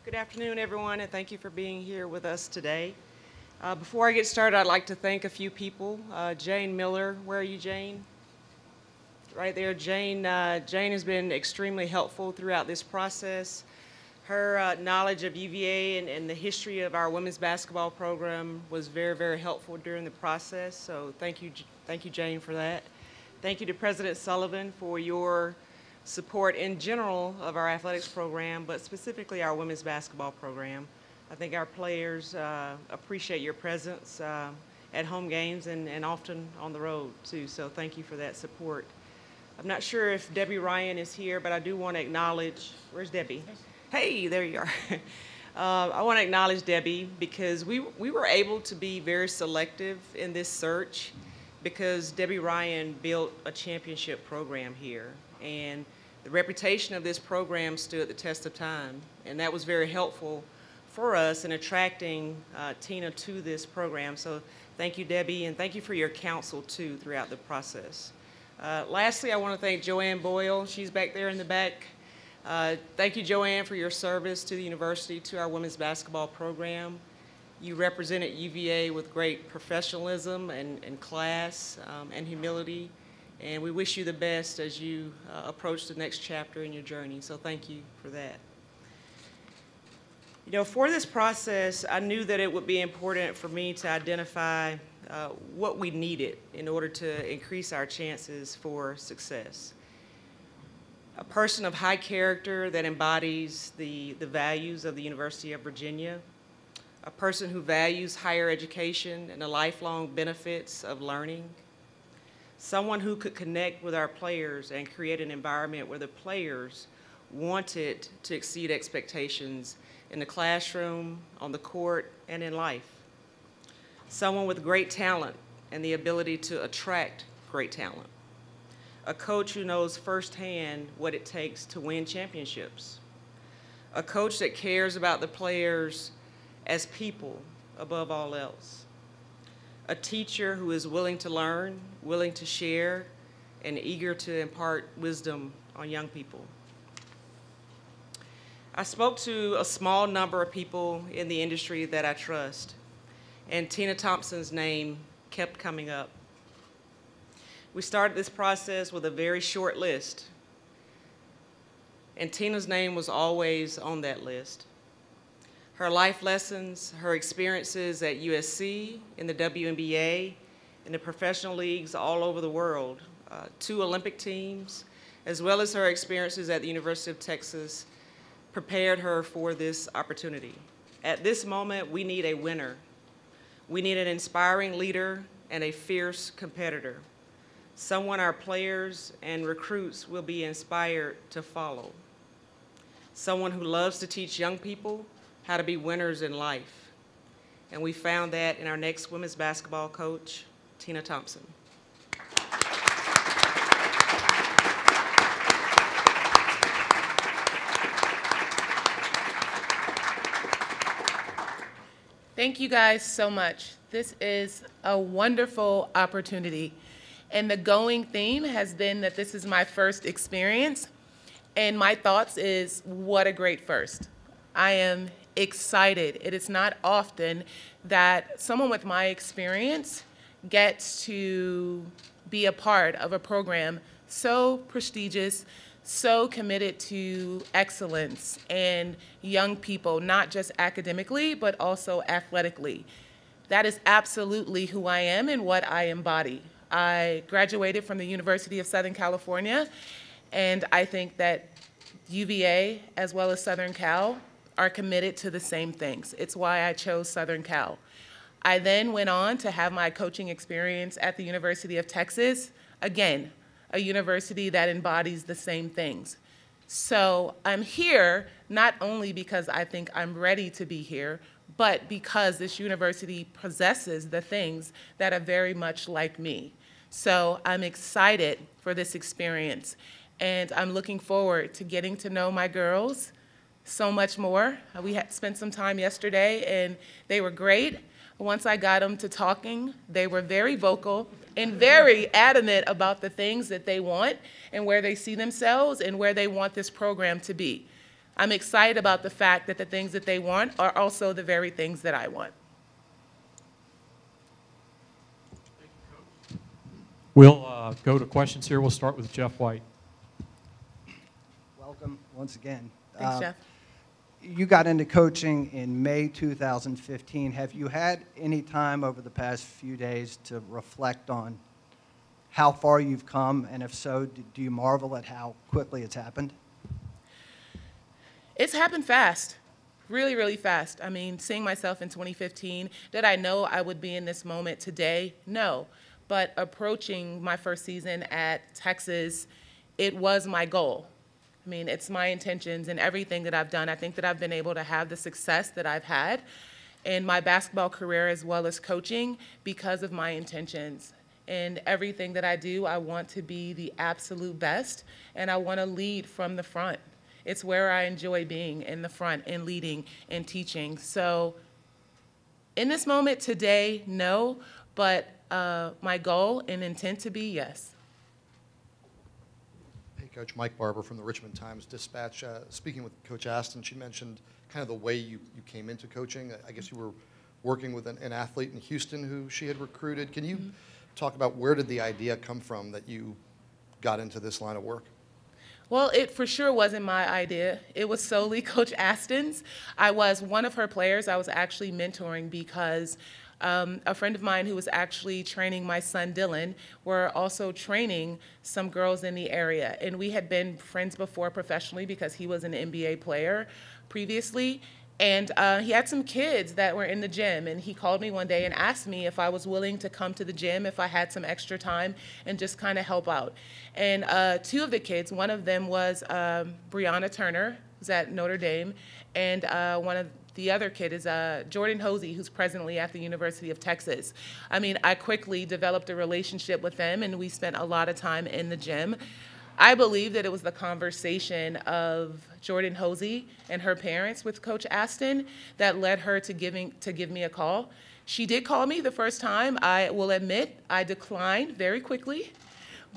Good afternoon, everyone, and thank you for being here with us today. Before I get started, I'd like to thank a few people. Jane Miller, where are you, Jane? Right there, Jane. Jane has been extremely helpful throughout this process. Her knowledge of UVA and the history of our women's basketball program was very, very helpful during the process, so thank you, Jane, for that. Thank you to President Sullivan for your support in general of our athletics program, but specifically our women's basketball program. I think our players appreciate your presence at home games and often on the road too, so thank you for that support. I'm not sure if Debbie Ryan is here, but I do want to acknowledge, where's Debbie? Hey, there you are. I want to acknowledge Debbie because we were able to be very selective in this search because Debbie Ryan built a championship program here, and the reputation of this program stood the test of time, and that was very helpful for us in attracting Tina to this program. So thank you, Debbie, and thank you for your counsel too throughout the process. Lastly, I want to thank Joanne Boyle. She's back there in the back. Thank you, Joanne, for your service to the university, to our women's basketball program. You represented UVA with great professionalism and class and humility. And we wish you the best as you approach the next chapter in your journey. So thank you for that. You know, for this process, I knew that it would be important for me to identify what we needed in order to increase our chances for success. A person of high character that embodies the values of the University of Virginia, a person who values higher education and the lifelong benefits of learning, someone who could connect with our players and create an environment where the players wanted to exceed expectations in the classroom, on the court, and in life. Someone with great talent and the ability to attract great talent. A coach who knows firsthand what it takes to win championships. A coach that cares about the players as people above all else. A teacher who is willing to learn, willing to share, and eager to impart wisdom on young people. I spoke to a small number of people in the industry that I trust, and Tina Thompson's name kept coming up. We started this process with a very short list, and Tina's name was always on that list. Her life lessons, her experiences at USC, in the WNBA, in the professional leagues all over the world, 2 Olympic teams, as well as her experiences at the University of Texas, prepared her for this opportunity. At this moment, we need a winner. We need an inspiring leader and a fierce competitor, someone our players and recruits will be inspired to follow, someone who loves to teach young people how to be winners in life. And we found that in our next women's basketball coach, Tina Thompson. Thank you guys so much. This is a wonderful opportunity. And the going theme has been that this is my first experience. And my thoughts is, what a great first. I am excited. It is not often that someone with my experience gets to be a part of a program so prestigious, so committed to excellence and young people, not just academically, but also athletically. That is absolutely who I am and what I embody. I graduated from the University of Southern California, and I think that UVA, as well as Southern Cal, are committed to the same things. It's why I chose Southern Cal. I then went on to have my coaching experience at the University of Texas, again, a university that embodies the same things. So I'm here not only because I think I'm ready to be here, but because this university possesses the things that are very much like me. So I'm excited for this experience, and I'm looking forward to getting to know my girls so much more. We had spent some time yesterday, and they were great. Once I got them to talking, they were very vocal and very adamant about the things that they want and where they see themselves and where they want this program to be. I'm excited about the fact that the things that they want are also the very things that I want. We'll go to questions here. We'll start with Jeff White. Welcome once again. Thanks, Jeff. You got into coaching in May 2015. Have you had any time over the past few days to reflect on how far you've come? And if so, do you marvel at how quickly it's happened? It's happened fast, really, really fast. I mean, seeing myself in 2015, did I know I would be in this moment today? No. But approaching my first season at Texas, it was my goal. I mean, it's my intentions and everything that I've done. I think that I've been able to have the success that I've had in my basketball career as well as coaching because of my intentions. And everything that I do, I want to be the absolute best, and I want to lead from the front. It's where I enjoy being, in the front and leading and teaching. So in this moment today, no, but my goal and intent to be, yes. Hey, Coach, Mike Barber from the Richmond Times-Dispatch. Speaking with Coach Aston, she mentioned kind of the way you came into coaching. I guess you were working with an athlete in Houston who she had recruited. Can you talk about where did the idea come from that you got into this line of work? Well, it for sure wasn't my idea. It was solely Coach Aston's. I was one of her players I was actually mentoring because a friend of mine who was actually training my son Dylan were also training some girls in the area. And we had been friends before professionally because he was an NBA player previously. And he had some kids that were in the gym, and he called me one day and asked me if I was willing to come to the gym if I had some extra time and just kind of help out. And two of the kids, one of them was Brianna Turner, who's at Notre Dame, and one of the other kid is Jordan Hosey, who's presently at the University of Texas. I mean, I quickly developed a relationship with them, and we spent a lot of time in the gym. I believe that it was the conversation of Jordan Hosey and her parents with Coach Aston that led her to give me a call. She did call me the first time. I will admit I declined very quickly,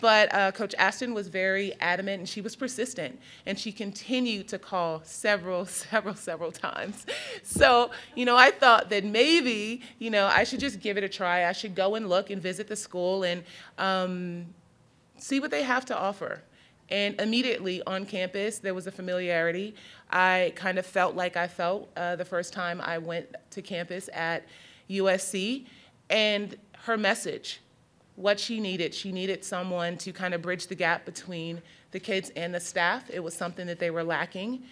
but Coach Aston was very adamant and she was persistent, and she continued to call several times. So, I thought that maybe, I should just give it a try. I should go and look and visit the school and see what they have to offer. And immediately on campus, there was a familiarity. I kind of felt like I felt the first time I went to campus at USC. And her message, what she needed someone to kind of bridge the gap between the kids and the staff. It was something that they were lacking.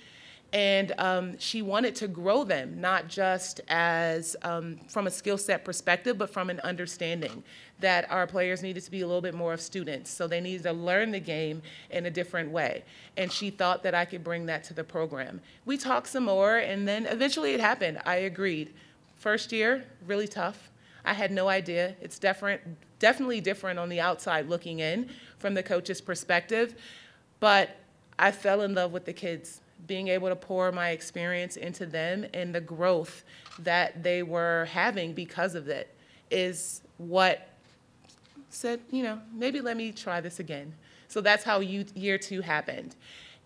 And she wanted to grow them, not just as from a skill set perspective, but from an understanding that our players needed to be a little bit more of students. So they needed to learn the game in a different way. And she thought that I could bring that to the program. We talked some more, and then eventually it happened. I agreed. First year, really tough. I had no idea. It's definitely different on the outside looking in from the coach's perspective. But I fell in love with the kids. Being able to pour my experience into them and the growth that they were having because of it is what said, maybe let me try this again. So that's how year 2 happened.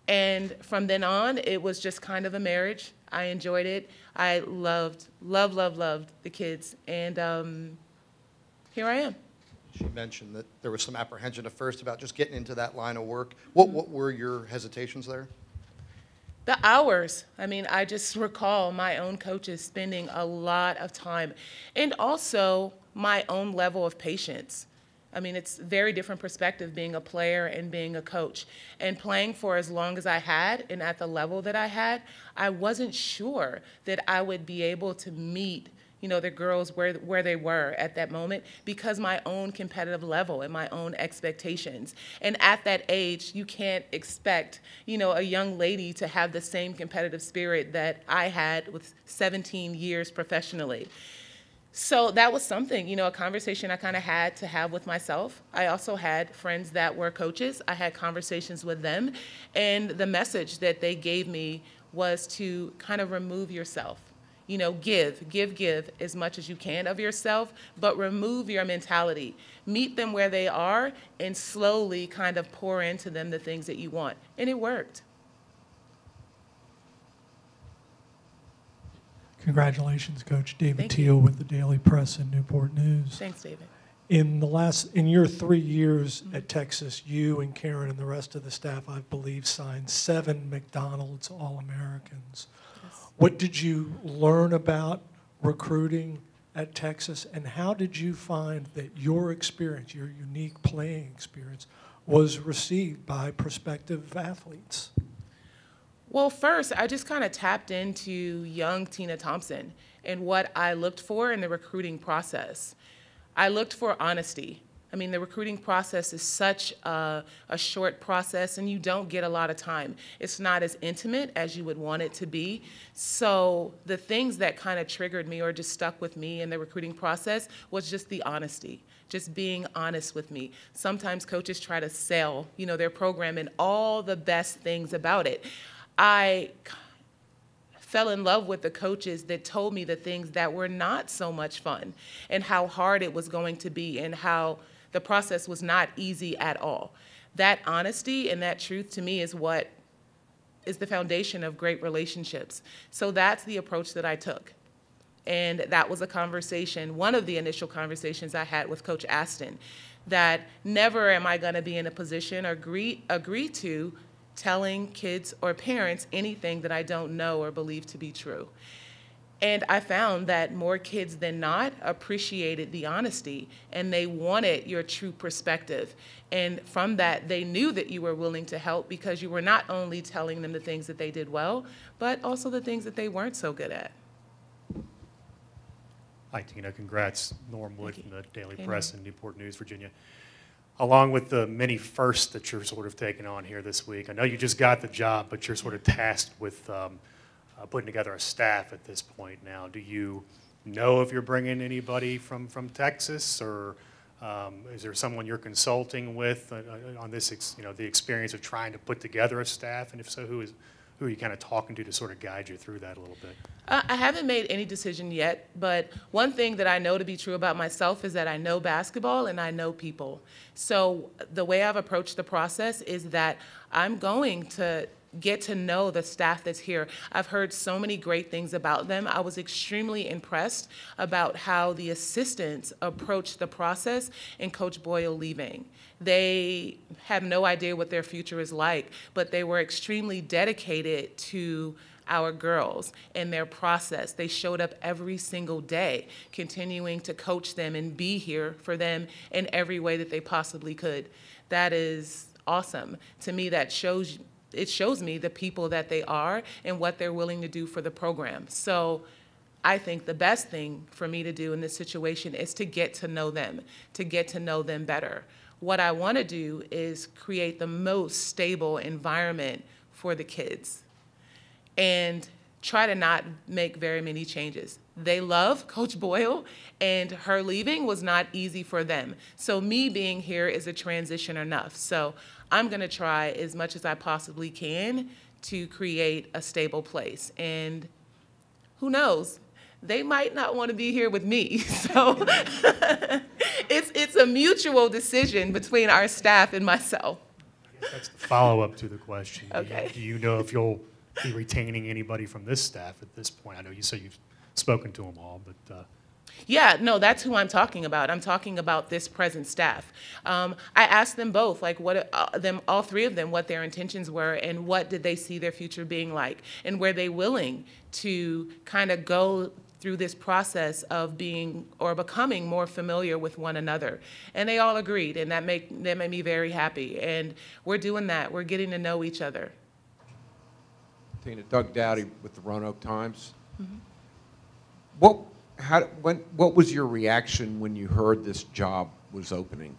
And from then on, it was just kind of a marriage. I enjoyed it. I loved the kids. And here I am. She mentioned that there was some apprehension at first about just getting into that line of work. What were your hesitations there? The hours. I mean, I just recall my own coaches spending a lot of time, and also my own level of patience. I mean, it's a very different perspective being a player and being a coach. And playing for as long as I had and at the level that I had, I wasn't sure that I would be able to meet the girls where they were at that moment because my own competitive level and my own expectations. And at that age, you can't expect, a young lady to have the same competitive spirit that I had with 17 years professionally. So that was something, a conversation I kind of had to have with myself. I also had friends that were coaches. I had conversations with them. And the message that they gave me was to kind of remove yourself. Give as much as you can of yourself, but remove your mentality. Meet them where they are and slowly kind of pour into them the things that you want. And it worked. Congratulations, Coach. David Thank Teal with the Daily Press and Newport News. Thanks, David. In your 3 years at Texas, you and Karen and the rest of the staff, I believe, signed 7 McDonald's All-Americans. Yes. What did you learn about recruiting at Texas, and how did you find that your experience, your unique playing experience, was received by prospective athletes? Well, first, I just kind of tapped into young Tina Thompson and what I looked for in the recruiting process. I looked for honesty. I mean, the recruiting process is such a short process, and you don't get a lot of time. It's not as intimate as you would want it to be. So the things that kind of triggered me or just stuck with me in the recruiting process was just the honesty, just being honest with me. Sometimes coaches try to sell, their program and all the best things about it. I fell in love with the coaches that told me the things that were not so much fun and how hard it was going to be and how the process was not easy at all. That honesty and that truth to me is what is the foundation of great relationships. So that's the approach that I took. And that was a conversation, one of the initial conversations I had with Coach Aston, that never am I going to be in a position or agree to telling kids or parents anything that I don't know or believe to be true. And I found that more kids than not appreciated the honesty, and they wanted your true perspective. And from that, they knew that you were willing to help because you were not only telling them the things that they did well, but also the things that they weren't so good at. Hi, Tina. Congrats. Norm Wood from the Daily Hey, Press Norm. and Newport News, Virginia. Along with the many firsts that you're sort of taking on here this week, I know you just got the job, but you're sort of tasked with putting together a staff at this point now. Do you know if you're bringing anybody from Texas, or is there someone you're consulting with on this, the experience of trying to put together a staff? And if so, who are you kind of talking to sort of guide you through that a little bit? I haven't made any decision yet, but one thing that I know to be true about myself is that I know basketball and I know people. So the way I've approached the process is that I'm going to get to know the staff that's here. I've heard so many great things about them. I was extremely impressed about how the assistants approached the process and Coach Boyle leaving. They have no idea what their future is like, but they were extremely dedicated to our girls and their process. They showed up every single day, continuing to coach them and be here for them in every way that they possibly could. That is awesome. To me, it shows me the people that they are and what they're willing to do for the program. So I think the best thing for me to do in this situation is to get to know them better. What I want to do is create the most stable environment for the kids and try to not make very many changes. They love Coach Boyle, and her leaving was not easy for them. So me being here is a transition enough. So I'm going to try as much as I possibly can to create a stable place. And who knows? They might not want to be here with me. So it's a mutual decision between our staff and myself. That's the follow-up to the question. Okay. Do you know if you'll be retaining anybody from this staff at this point? I know you said you've spoken to them all, but... Yeah, no, that's who I'm talking about. I'm talking about this present staff. I asked them both, like, all three of them, what their intentions were and what did they see their future being like, and were they willing to kind of go through this process of being or becoming more familiar with one another. And they all agreed, and that made me very happy. And we're doing that. We're getting to know each other. Tina, Doug Dowdy with the Roanoke Times. Mm-hmm. What was your reaction when you heard this job was opening?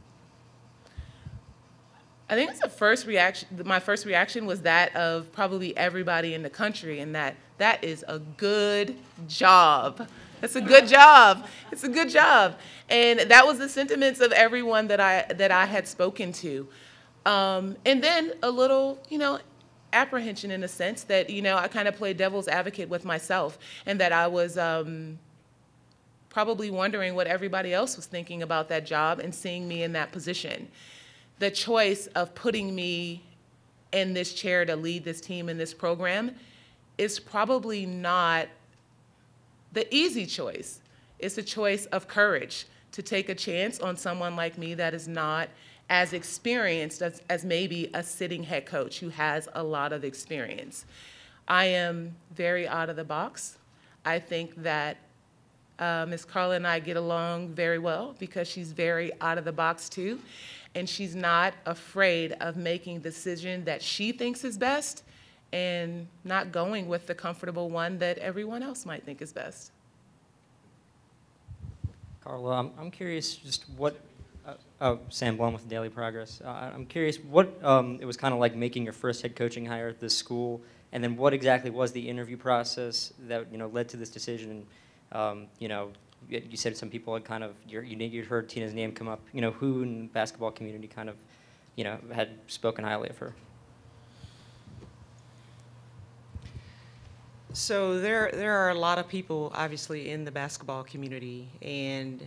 I think it's the first reaction. My first reaction was that of probably everybody in the country, and that is a good job. That's a good job. It's a good job, and that was the sentiments of everyone that I had spoken to, and then a little, apprehension in a sense that I kind of played devil's advocate with myself, and that I was probably wondering what everybody else was thinking about that job and seeing me in that position. The choice of putting me in this chair to lead this team in this program is probably not The easy choice is the choice of courage, to take a chance on someone like me that is not as experienced as maybe a sitting head coach who has a lot of experience. I am very out of the box. I think that Ms. Carla and I get along very well because she's very out of the box too, and she's not afraid of making the decision that she thinks is best and not going with the comfortable one that everyone else might think is best. Carla, I'm curious just what, Sam Blum with Daily Progress. I'm curious what it was kind of like making your first head coaching hire at this school, and then what exactly was the interview process that, led to this decision. You said some people had kind of, you'd heard Tina's name come up. Who in the basketball community kind of, had spoken highly of her? So there are a lot of people, obviously, in the basketball community, and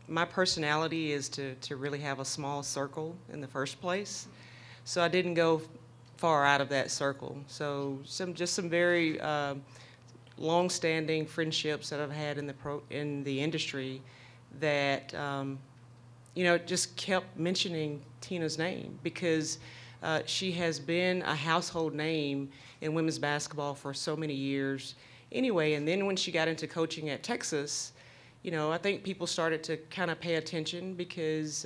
my personality is to really have a small circle in the first place. So I didn't go far out of that circle. So some very long-standing friendships that I've had in the industry that just kept mentioning Tina's name because she has been a household name in women's basketball for so many years anyway. And then when she got into coaching at Texas, I think people started to kind of pay attention because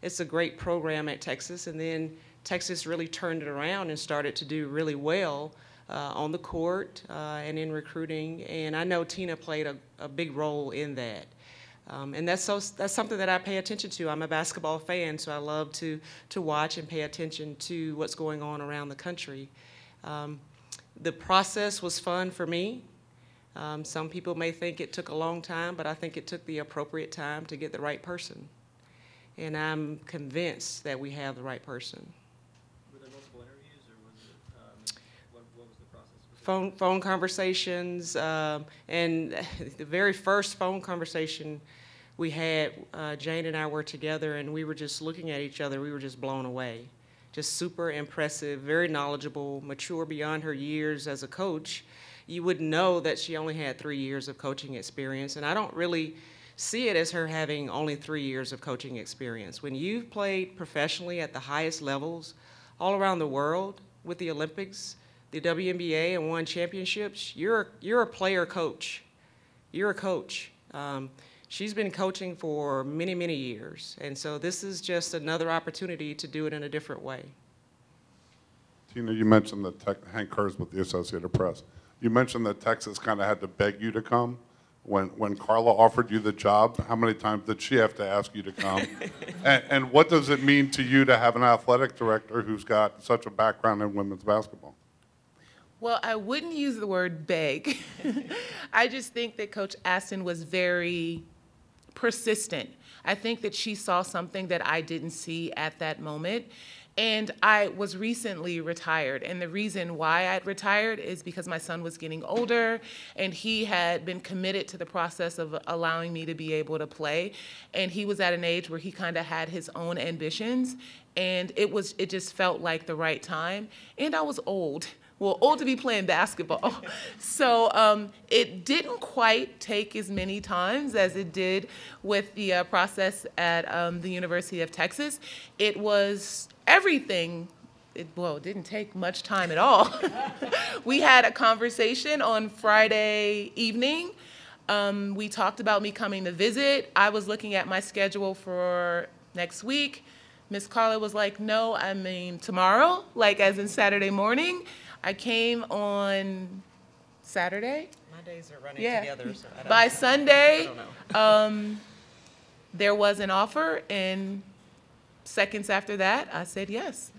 it's a great program at Texas. And then Texas really turned it around and started to do really well on the court and in recruiting. And I know Tina played a big role in that. And that's something that I pay attention to. I'm a basketball fan, so I love to watch and pay attention to what's going on around the country. The process was fun for me. Some people may think it took a long time, but I think it took the appropriate time to get the right person. And I'm convinced that we have the right person. Were there multiple interviews, or was it, what was the process? Phone conversations, and the very first phone conversation we had, Jane and I were together, and we were just looking at each other. We were just blown away. Just super impressive, very knowledgeable, mature beyond her years as a coach. You would know that she only had 3 years of coaching experience, and I don't really see it as her having only 3 years of coaching experience. When you've played professionally at the highest levels all around the world with the Olympics, the WNBA, and won championships, you're a player coach. You're a coach. She's been coaching for many, many years, and so this is just another opportunity to do it in a different way. Tina, you mentioned that Hank Kurz with the Associated Press. You mentioned that Texas kind of had to beg you to come. When Carla offered you the job, how many times did she have to ask you to come? and what does it mean to you to have an athletic director who's got such a background in women's basketball? Well, I wouldn't use the word beg. I just think that Coach Aston was very persistent. I think that she saw something that I didn't see at that moment. And I was recently retired, and the reason why I'd retired is because my son was getting older, and he had been committed to the process of allowing me to be able to play, and he was at an age where he kind of had his own ambitions, and it just felt like the right time, and I was old. Well, old to be playing basketball. So it didn't quite take as many times as it did with the process at the University of Texas. It was everything. It didn't take much time at all. We had a conversation on Friday evening. We talked about me coming to visit. I was looking at my schedule for next week. Miss Carla was like, no, I mean tomorrow, like as in Saturday morning. I came on Saturday. My days are running together. So I don't By Sunday, I don't know. there was an offer, and seconds after that, I said yes.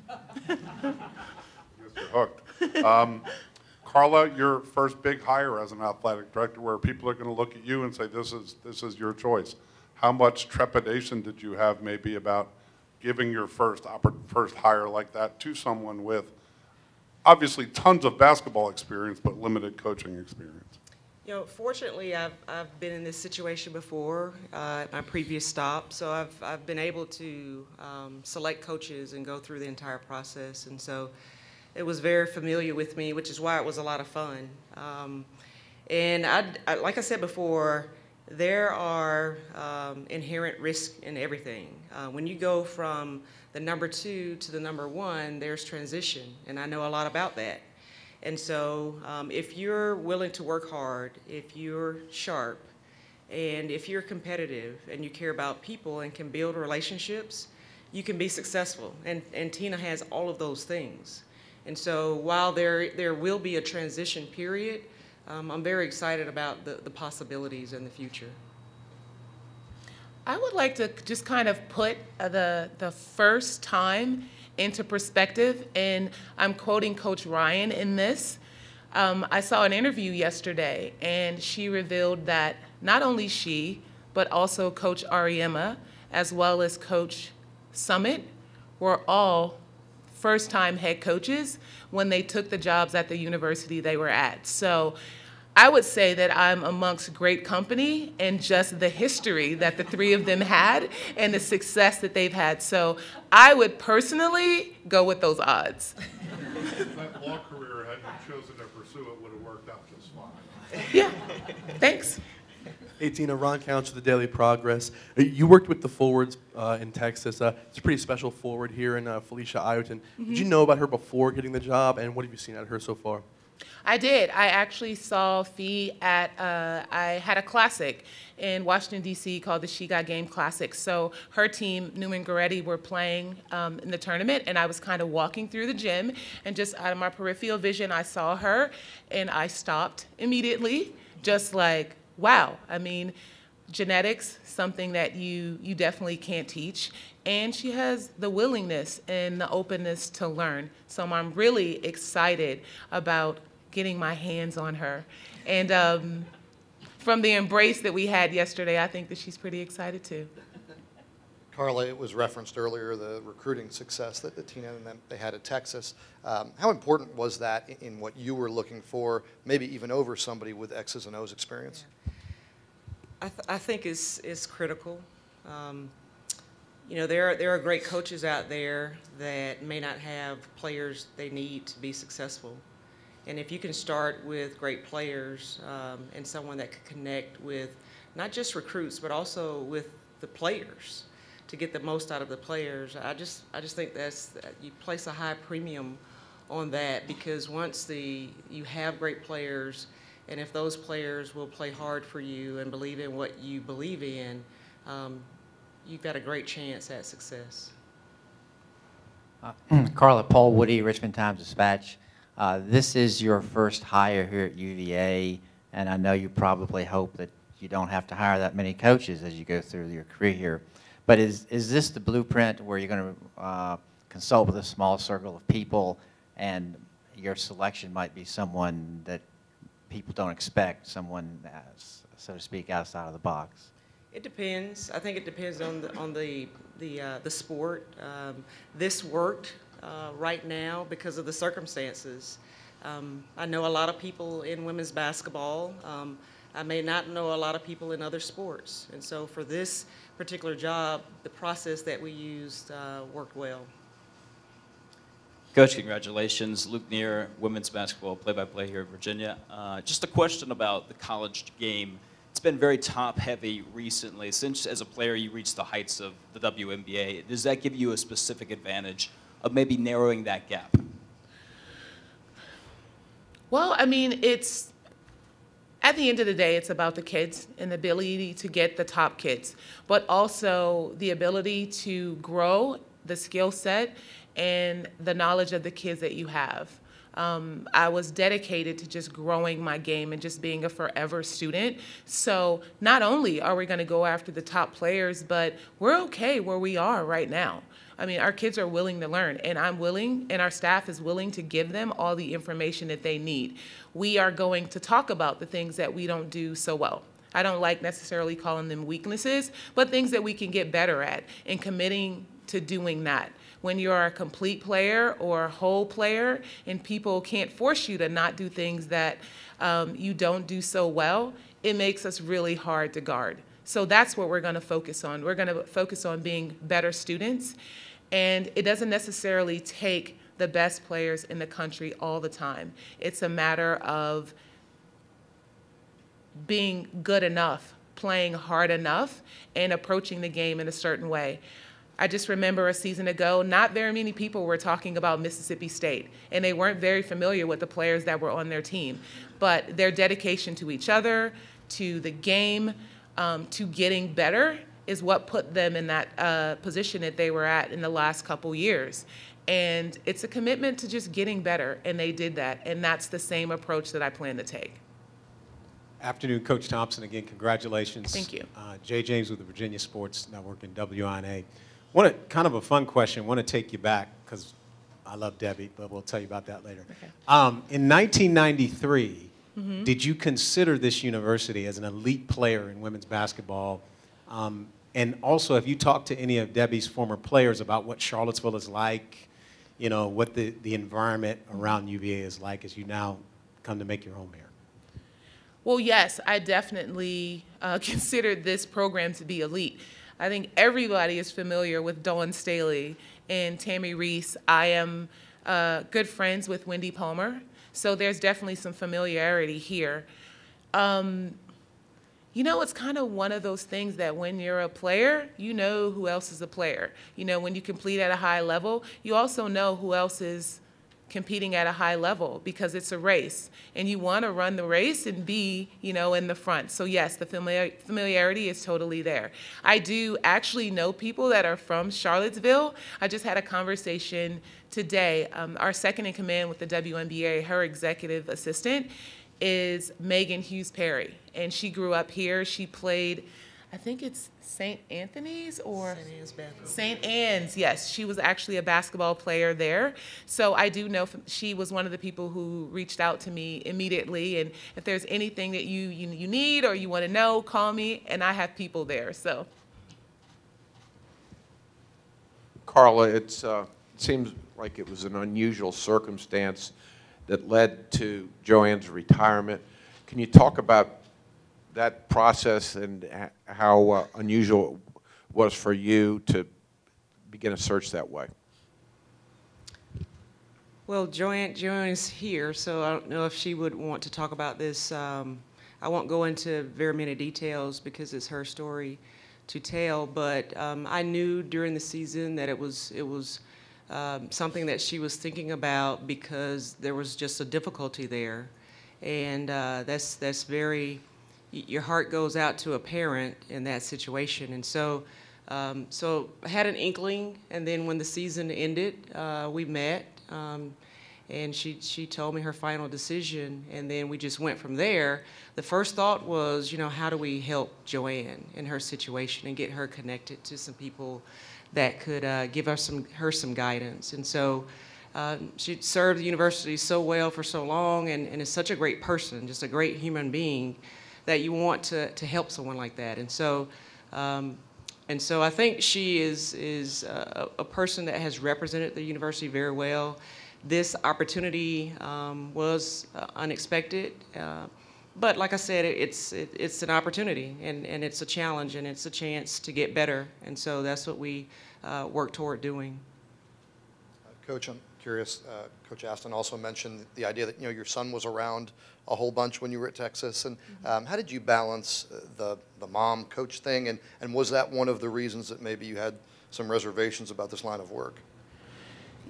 You're hooked. Carla, your first big hire as an athletic director, where people are going to look at you and say, this is your choice. How much trepidation did you have maybe about giving your first hire like that to someone with obviously tons of basketball experience, but limited coaching experience? Fortunately, I've been in this situation before at my previous stop, so I've been able to select coaches and go through the entire process, and so it was very familiar with me, which is why it was a lot of fun. And like I said before, there are inherent risks in everything. When you go from the number 2 to the number 1, there's transition, and I know a lot about that. And so if you're willing to work hard, if you're sharp, and if you're competitive and you care about people and can build relationships, you can be successful. And Tina has all of those things. And so while there will be a transition period, I'm very excited about the possibilities in the future. I would like to just kind of put the first time into perspective, and I'm quoting Coach Ryan in this. I saw an interview yesterday, and she revealed that not only she, but also Coach Ariema, as well as Coach Summit, were all first-time head coaches when they took the jobs at the university they were at. So I would say that I'm amongst great company and just the history that the three of them had and the success that they've had. So I would personally go with those odds. That law career, had you chosen to pursue it, would have worked out just fine. Yeah, thanks. Hey Tina, Ron Couch of the Daily Progress. You worked with the forwards in Texas. It's a pretty special forward here in Felicia Ireton. Did you know about her before getting the job, and what have you seen out of her so far? I did. I actually saw Fee at, I had a classic in Washington, D.C. called the She Got Game Classic. So her team, Newman Goretti, were playing in the tournament, and I was kind of walking through the gym, and just out of my peripheral vision, I saw her, and I stopped immediately, just like, wow. I mean, genetics, something that you definitely can't teach. And she has the willingness and the openness to learn. So I'm really excited about getting my hands on her. And from the embrace that we had yesterday, I think that she's pretty excited too. Carla, it was referenced earlier, the recruiting success that Tina and them, they had at Texas. How important was that in what you were looking for, maybe even over somebody with X's and O's experience? I think it's critical. You know, there are great coaches out there that may not have players they need to be successful. And if you can start with great players and someone that can connect with not just recruits, but also with the players to get the most out of the players, I just think you place a high premium on that, because once you have great players, and if those players will play hard for you and believe in what you believe in, you've got a great chance at success. Carla, Paul Woody, Richmond Times-Dispatch. This is your first hire here at UVA, and I know you probably hope that you don't have to hire that many coaches as you go through your career here. But is this the blueprint where you're going to consult with a small circle of people, and your selection might be someone that people don't expect, someone, so to speak, outside of the box? It depends. I think it depends on the sport. This worked right now because of the circumstances. I know a lot of people in women's basketball. I may not know a lot of people in other sports. And so for this particular job, the process that we used worked well. Coach, congratulations. Luke Neer, women's basketball play-by-play here in Virginia. Just a question about the college game. It's been very top-heavy recently. Since, as a player, you reached the heights of the WNBA, does that give you a specific advantage of maybe narrowing that gap? Well, I mean, at the end of the day, it's about the kids and the ability to get the top kids, but also the ability to grow the skill set and the knowledge of the kids that you have. I was dedicated to just growing my game and just being a forever student. So not only are we going to go after the top players, but we're okay where we are right now. I mean, our kids are willing to learn, and I'm willing, and our staff is willing to give them all the information that they need. We are going to talk about the things that we don't do so well. I don't like necessarily calling them weaknesses, but things that we can get better at, and committing to doing that. When you're a complete player or a whole player and people can't force you to not do things that you don't do so well, it makes us really hard to guard. So that's what we're going to focus on. We're going to focus on being better students, and it doesn't necessarily take the best players in the country all the time. It's a matter of being good enough, playing hard enough, and approaching the game in a certain way. I just remember a season ago, not very many people were talking about Mississippi State, and they weren't very familiar with the players that were on their team. But their dedication to each other, to the game, to getting better is what put them in that position that they were at in the last couple years. And it's a commitment to just getting better, and they did that. And that's the same approach that I plan to take. Afternoon, Coach Thompson. Again, congratulations. Thank you. Jay James with the Virginia Sports Network and WINA. Kind of a fun question. Want to take you back because I love Debbie, but we'll tell you about that later. Okay. In 1993, did you consider this university as an elite player in women's basketball? And also, have you talked to any of Debbie's former players about what Charlottesville is like, you know, what the environment around UVA is like as you now come to make your home here? Well, yes, I definitely considered this program to be elite. I think everybody is familiar with Dawn Staley and Tammy Reese. I am good friends with Wendy Palmer, so there's definitely some familiarity here. You know, it's kind of one of those things that when you're a player, you know who else is a player. You know, when you compete at a high level, you also know who else is competing at a high level because it's a race. And you want to run the race and be, you know, in the front. So yes, the familiarity is totally there. I do actually know people that are from Charlottesville. I just had a conversation today. Our second in command with the WNBA, her executive assistant, is Megan Hughes Perry, and she grew up here. She played, I think it's St. Anthony's or St. Anne's. Yes, she was actually a basketball player there. So I do know she was one of the people who reached out to me immediately. And if there's anything that you need or you want to know, call me, and I have people there. So, Carla, it seems like it was an unusual circumstance that led to Joanne's retirement. Can you talk about that process and how unusual it was for you to begin a search that way? Well, Joanne is here, so I don't know if she would want to talk about this. I won't go into very many details because it's her story to tell, but I knew during the season that it was something that she was thinking about because there was just a difficulty there. And that's very, your heart goes out to a parent in that situation. And so I had an inkling, and then when the season ended, we met, and she told me her final decision, and then we just went from there. The first thought was, you know, how do we help Joanne in her situation and get her connected to some people that could give her some guidance. And so she served the university so well for so long and is such a great person, just a great human being, that you want to help someone like that. And so I think she is a person that has represented the university very well. This opportunity was unexpected. But like I said, it's an opportunity, and it's a challenge, and it's a chance to get better. And so that's what we work toward doing. Coach, I'm curious, Coach Aston also mentioned the idea that, you know, your son was around a whole bunch when you were at Texas. And how did you balance the mom-coach thing? And was that one of the reasons that maybe you had some reservations about this line of work?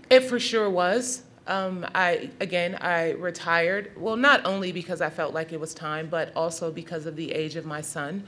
It for sure was. I retired, well, not only because I felt like it was time, but also because of the age of my son.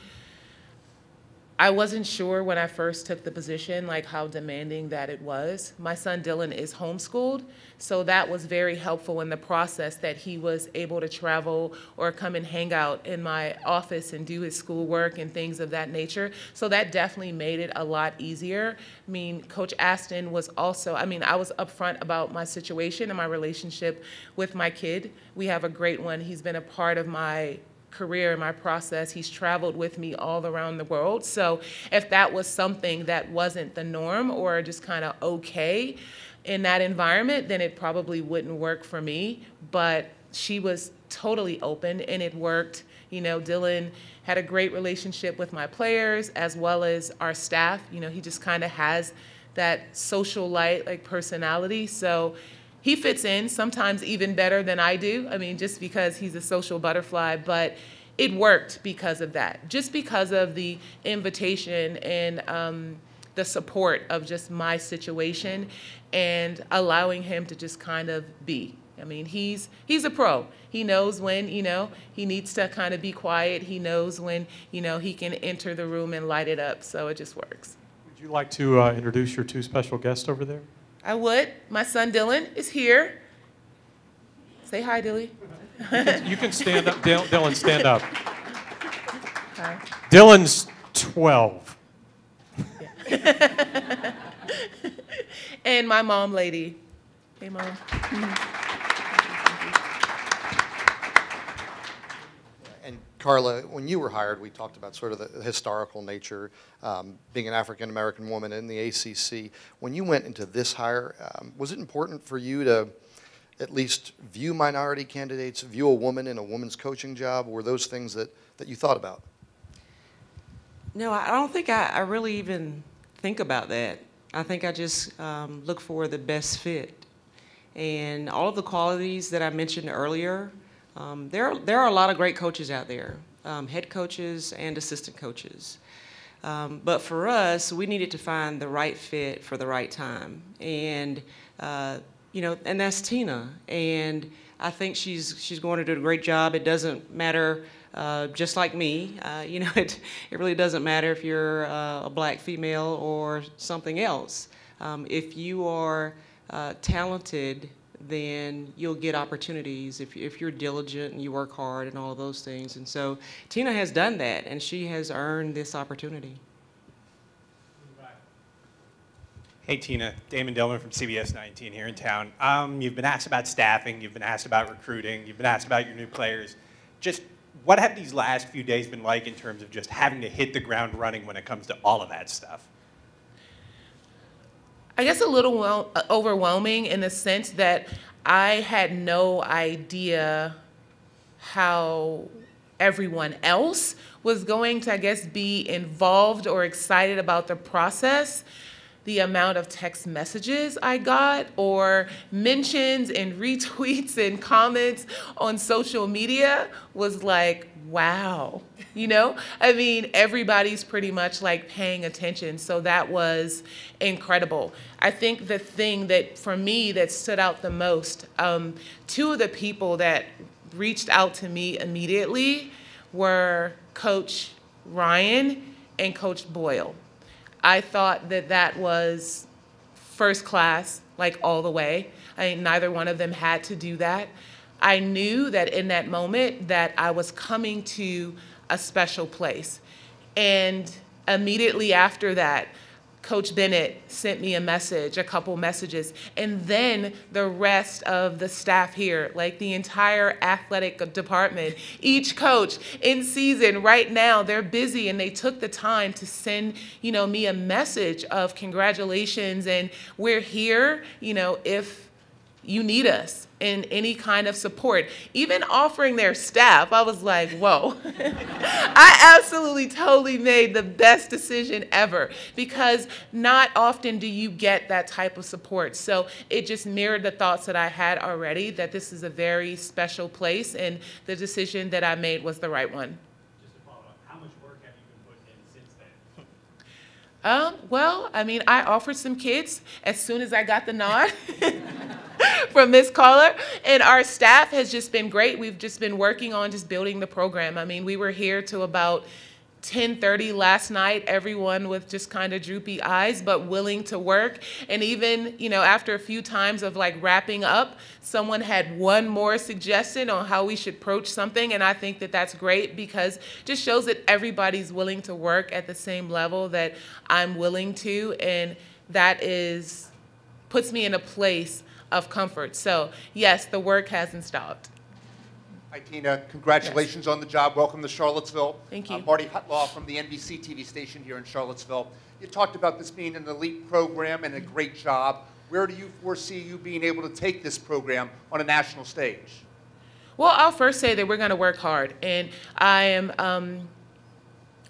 I wasn't sure when I first took the position, like how demanding that it was. My son Dylan is homeschooled, so that was very helpful in the process that he was able to travel or come and hang out in my office and do his schoolwork and things of that nature. So that definitely made it a lot easier. I mean, Coach Aston was also, I was upfront about my situation and my relationship with my kid. We have a great one. He's been a part of my career, my process. He's traveled with me all around the world. So if that was something that wasn't the norm or just kind of okay in that environment, then it probably wouldn't work for me. But she was totally open, and it worked. You know, Dylan had a great relationship with my players as well as our staff. You know, he just kind of has that social like personality. So he fits in sometimes even better than I do. I mean, just because he's a social butterfly, but it worked because of that, just because of the invitation and the support of just my situation and allowing him to just kind of be. I mean, he's a pro. He knows when, you know, he needs to kind of be quiet. He knows when, you know, he can enter the room and light it up. So it just works. Would you like to introduce your two special guests over there? I would. My son Dylan is here. Say hi, Dilly. You can stand up. Dylan, stand up. Hi. Dylan's 12. And my mom lady. Hey, Mom. And Carla, when you were hired, we talked about sort of the historical nature, being an African-American woman in the ACC. When you went into this hire, was it important for you to at least view minority candidates, view a woman in a woman's coaching job? Were those things that you thought about? No, I don't think I really even think about that. I think I just look for the best fit. And all of the qualities that I mentioned earlier, there are a lot of great coaches out there, head coaches and assistant coaches. But for us, we needed to find the right fit for the right time. And, you know, and that's Tina. And I think she's going to do a great job. It doesn't matter, just like me, you know, it really doesn't matter if you're a black female or something else. If you are talented, then you'll get opportunities if you're diligent and you work hard and all of those things. And so Tina has done that, and she has earned this opportunity. Hey, Tina. Damon Dillman from CBS 19 here in town. You've been asked about staffing. You've been asked about recruiting. You've been asked about your new players. Just what have these last few days been like in terms of just having to hit the ground running when it comes to all of that stuff? I guess a little overwhelming in the sense that I had no idea how everyone else was going to, I guess, be involved or excited about the process. The amount of text messages I got or mentions and retweets and comments on social media was like, wow, you know? I mean, everybody's pretty much like paying attention, so that was incredible. I think the thing that, for me, that stood out the most, two of the people that reached out to me immediately were Coach Ryan and Coach Boyle. I thought that that was first class, like all the way. I mean, neither one of them had to do that. I knew that in that moment that I was coming to a special place. And immediately after that, Coach Bennett sent me a message, a couple messages, and then the rest of the staff here, like the entire athletic department, each coach in season right now, they're busy and they took the time to send, you know, me a message of congratulations and we're here, you know, if you need us in any kind of support. Even offering their staff, I was like, whoa. I absolutely totally made the best decision ever because not often do you get that type of support. So it just mirrored the thoughts that I had already that this is a very special place and the decision that I made was the right one. Just to follow up, how much work have you been putting in since then? Well, I mean, I offered some kids as soon as I got the nod from Ms. Caller, and our staff has just been great. We've just been working on just building the program. I mean, we were here till about 10:30 last night, everyone with just kind of droopy eyes, but willing to work. And even, you know, after a few times of like wrapping up, someone had one more suggestion on how we should approach something. And I think that that's great because it just shows that everybody's willing to work at the same level that I'm willing to. And that puts me in a place of comfort. So yes, the work hasn't stopped. Hi, Tina. Congratulations on the job. Welcome to Charlottesville. Thank you. Marty Hutlaw from the NBC TV station here in Charlottesville. You talked about this being an elite program and a great job. Where do you foresee you being able to take this program on a national stage? Well, I'll first say that we're going to work hard, and I am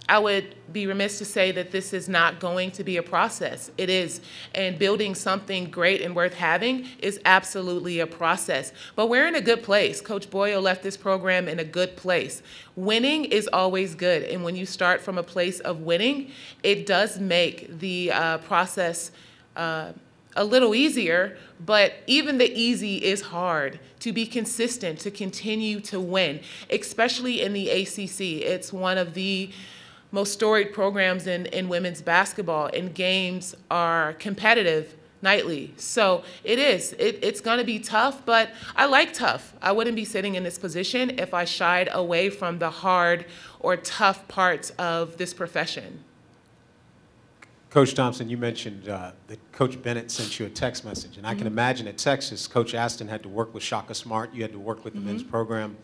I would be remiss to say that this is not going to be a process. It is. And building something great and worth having is absolutely a process. But we're in a good place. Coach Boyle left this program in a good place. Winning is always good. And when you start from a place of winning, it does make the process a little easier, but even the easy is hard. To be consistent, to continue to win, especially in the ACC. It's one of the most storied programs in women's basketball, and games are competitive nightly. So it's going to be tough, but I like tough. I wouldn't be sitting in this position if I shied away from the hard or tough parts of this profession. Coach Thompson, you mentioned that Coach Bennett sent you a text message, and I can imagine at Texas, Coach Aston had to work with Shaka Smart. You had to work with the men's program.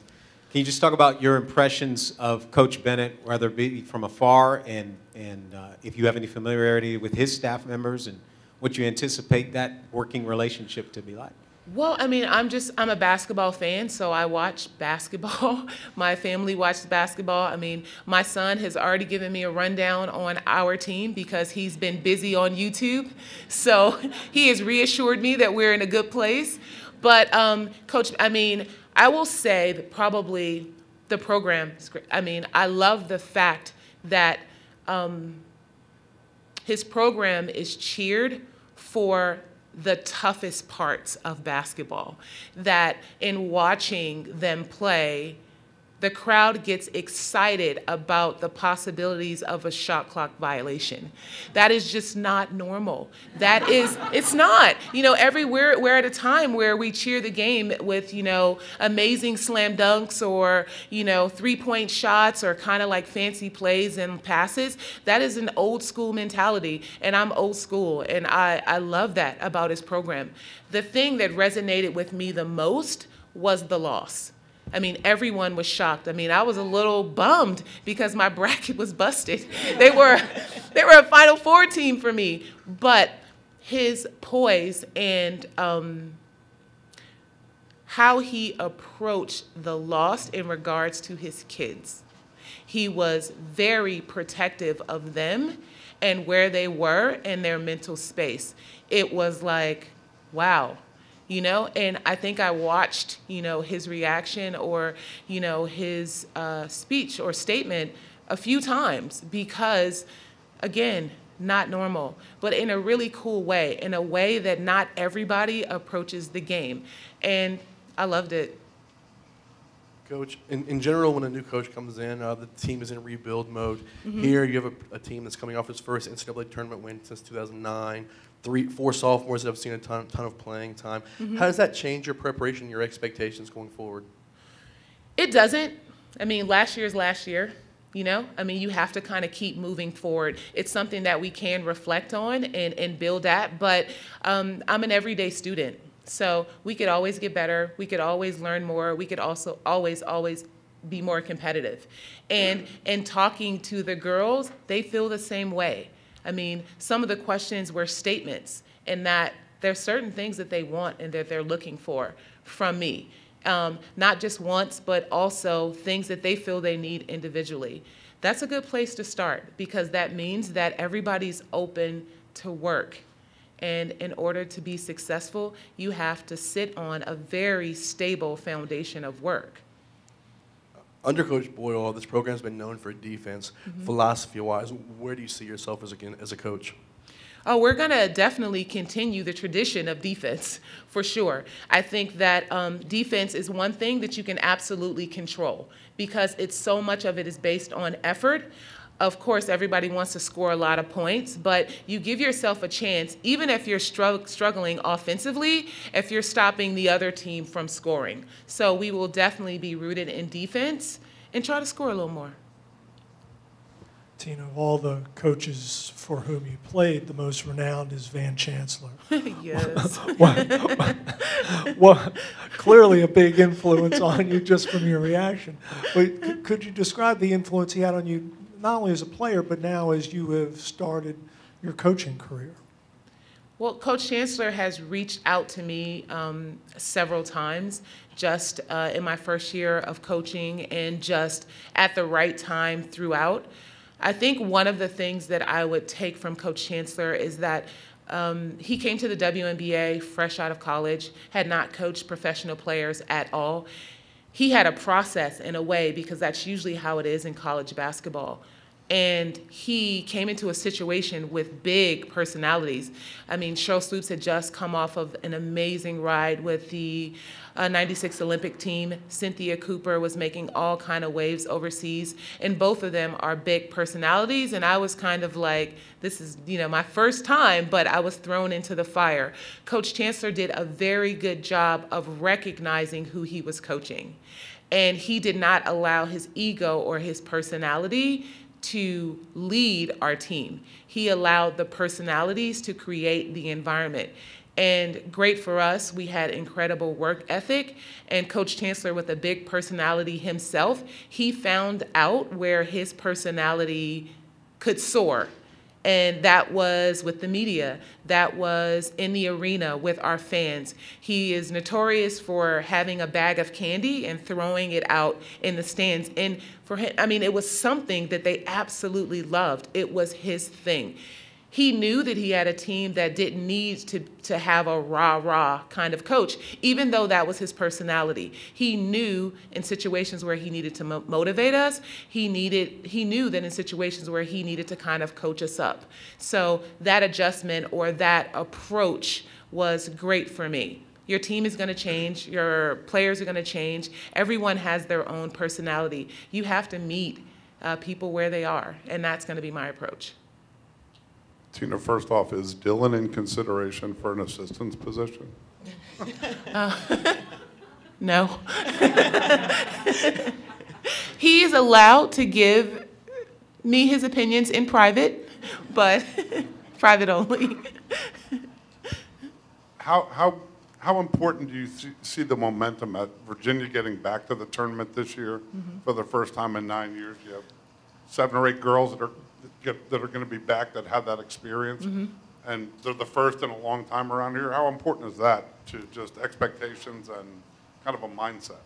Can you just talk about your impressions of Coach Bennett, whether it be from afar, and if you have any familiarity with his staff members, and what you anticipate that working relationship to be like? Well, I mean, I'm a basketball fan, so I watch basketball. My family watches basketball. I mean, my son has already given me a rundown on our team because he's been busy on YouTube. So he has reassured me that we're in a good place. But Coach, I mean, I will say that probably the program is great. I mean, I love the fact that his program is cheered for the toughest parts of basketball, that in watching them play, the crowd gets excited about the possibilities of a shot clock violation. That is just not normal. That is, it's not. You know, we're at a time where we cheer the game with, you know, amazing slam dunks or, you know, three-point shots or kind of like fancy plays and passes. That is an old school mentality, and I'm old school, and I love that about his program. The thing that resonated with me the most was the loss. I mean, everyone was shocked. I mean, I was a little bummed because my bracket was busted. They were a Final Four team for me. But his poise and how he approached the loss in regards to his kids. He was very protective of them and where they were in their mental space. It was like, wow. You know, and I think I watched, you know, his reaction or, you know, his speech or statement a few times because, again, not normal, but in a really cool way, in a way that not everybody approaches the game. And I loved it. Coach, in general, when a new coach comes in, the team is in rebuild mode. Here, you have a team that's coming off its first NCAA tournament win since 2009. 4 sophomores that have seen a ton of playing time. How does that change your preparation, your expectations going forward? It doesn't. I mean, last year's last year, you know? I mean, you have to kind of keep moving forward. It's something that we can reflect on and build at, but I'm an everyday student. So we could always get better. We could always learn more. We could also always be more competitive. And in talking to the girls, they feel the same way. I mean, some of the questions were statements, and that there's certain things that they want and that they're looking for from me. Not just wants, but also things that they feel they need individually. That's a good place to start because that means that everybody's open to work. And in order to be successful, you have to sit on a very stable foundation of work. Under Coach Boyle, this program's been known for defense. Philosophy-wise, where do you see yourself as a coach? Oh, we're going to definitely continue the tradition of defense, for sure. I think that defense is one thing that you can absolutely control because so much of it is based on effort. Of course, everybody wants to score a lot of points, but you give yourself a chance, even if you're struggling offensively, if you're stopping the other team from scoring. So we will definitely be rooted in defense and try to score a little more. Tina, of all the coaches for whom you played, the most renowned is Van Chancellor. Yes. Well, clearly a big influence on you just from your reaction. But could you describe the influence he had on you, not only as a player, but now as you have started your coaching career? Well, Coach Chancellor has reached out to me several times just in my first year of coaching and just at the right time throughout. I think one of the things that I would take from Coach Chancellor is that he came to the WNBA fresh out of college, had not coached professional players at all. He had a process in a way, because that's usually how it is in college basketball. And he came into a situation with big personalities. I mean, Cheryl Swoops had just come off of an amazing ride with the 96 Olympic team. Cynthia Cooper was making all kind of waves overseas. And both of them are big personalities. And I was kind of like, this is, my first time, but I was thrown into the fire. Coach Chancellor did a very good job of recognizing who he was coaching. And he did not allow his ego or his personality to lead our team. He allowed the personalities to create the environment. And great for us, we had incredible work ethic. And Coach Chancellor, with a big personality himself, he found out where his personality could soar. And that was with the media. That was in the arena with our fans. He is notorious for having a bag of candy and throwing it out in the stands. And for him, I mean, it was something that they absolutely loved. It was his thing. He knew that he had a team that didn't need to have a rah-rah kind of coach, even though that was his personality. He knew in situations where he needed to motivate us, he knew that in situations where he needed to kind of coach us up. So that adjustment or that approach was great for me. Your team is going to change. Your players are going to change. Everyone has their own personality. You have to meet people where they are, and that's going to be my approach. Tina, first off, is Dylan in consideration for an assistant's position? No. He is allowed to give me his opinions in private, but private only. How important do you see the momentum at Virginia getting back to the tournament this year for the first time in 9 years? You have 7 or 8 girls that are going to be back that have that experience, and they're the first in a long time around here. How important is that to just expectations and kind of a mindset?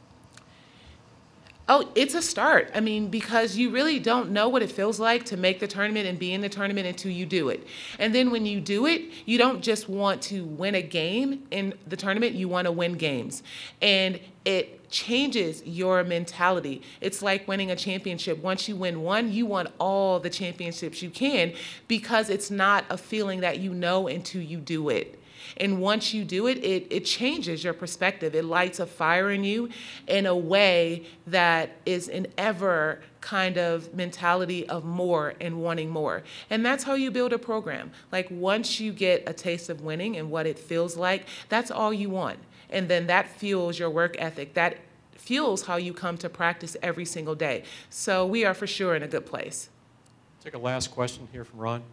Oh, it's a start. I mean, because you really don't know what it feels like to make the tournament and be in the tournament until you do it. And then when you do it, you don't just want to win a game in the tournament, you want to win games. And it changes your mentality. It's like winning a championship. Once you win one, you want all the championships you can, because it's not a feeling that you know until you do it. And once you do it, it changes your perspective. It lights a fire in you in a way that is an ever kind of mentality of more and wanting more. And that's how you build a program. Like, once you get a taste of winning and what it feels like, that's all you want. And then that fuels your work ethic. That fuels how you come to practice every single day. So we are for sure in a good place. Take a last question here from Ron.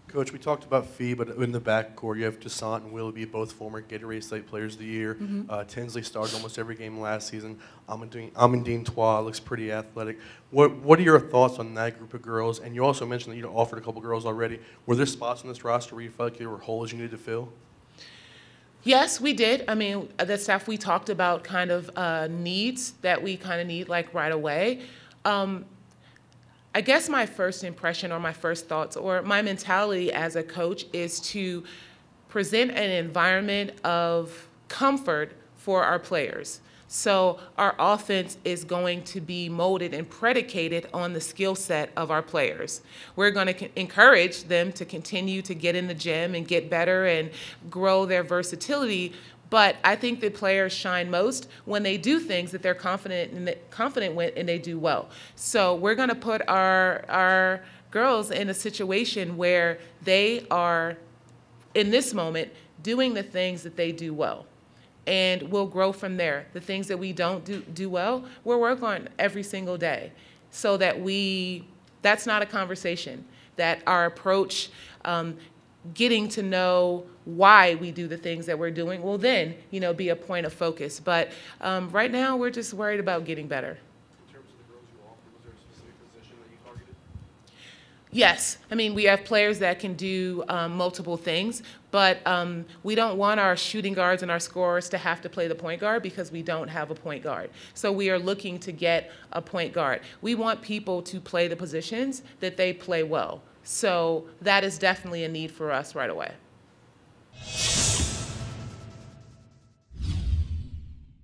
Coach, we talked about Fee, but in the backcourt, you have Toussaint and Willoughby, both former Gatorade State Players of the Year. Tinsley started almost every game last season. Amandine Tois looks pretty athletic. What are your thoughts on that group of girls? And you also mentioned that you offered a couple girls already. Were there spots on this roster where you felt like there were holes you needed to fill? Yes, we did. I mean, the stuff we talked about, kind of needs that we kind of need like right away. I guess my first impression or my first thoughts or my mentality as a coach is to present an environment of comfort for our players. So our offense is going to be molded and predicated on the skill set of our players. We're going to encourage them to continue to get in the gym and get better and grow their versatility. But I think that players shine most when they do things that they're confident with and they do well. So we're going to put our girls in a situation where they are, in this moment, doing the things that they do well. And we'll grow from there. The things that we don't do well, we'll work on every single day, so that that's not a conversation, that our approach, getting to know why we do the things that we're doing will then, be a point of focus. But right now, we're just worried about getting better. In terms of the girls you offered, was there a specific position that you targeted? Yes, I mean, we have players that can do multiple things, but we don't want our shooting guards and our scorers to have to play the point guard because we don't have a point guard. So we are looking to get a point guard. We want people to play the positions that they play well. So that is definitely a need for us right away.